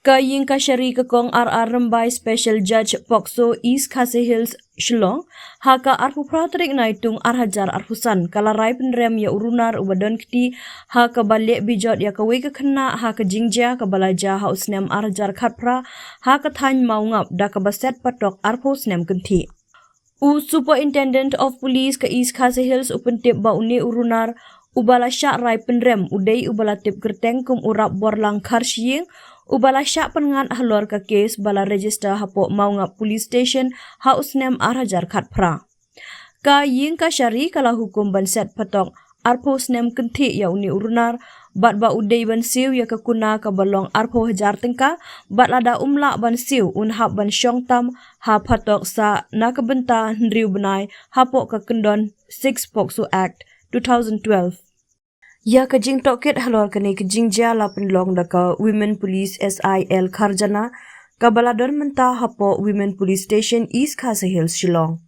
Kaying kasyari kakong RR Rambai Special Judge Pokso East Khasi Hills Shillong haka arpu pratrik naitung arhajar arpusan kalarai penrem ya runar ubadon kti haka balik beijot ya kawe ke khynnah haka jingja ka balaja ha snem arhajar khatpra haka thany maungap da ka baset phatok arpu snem kenti. Superintendent of Police ke East Khasi Hills upentip ba uni urunar ubala syak rai penrem udai ubala tip kerteng kum urap borlang kharsying ubala syak pengan halor ka kes bala register hapok maungap police station ha usnem arhajar khatpra. Ka ying ka syari kala hukum banset phatok arpo snem kenti ya uni urunar bat ba udai ban siu ya ka kuna ka balong arpo hajar tengka bat lada umla ban siu unhap ban syong tam ha phatok sa nakabenta ndriu benai hapok ka kendon 6 Pokso Act 2012. Ya kajing tokit halor kani kajing jala penlong da ka Women Police SIL Kharjana ka baladon menta hapo Women Police Station East Khasi Hills Shillong.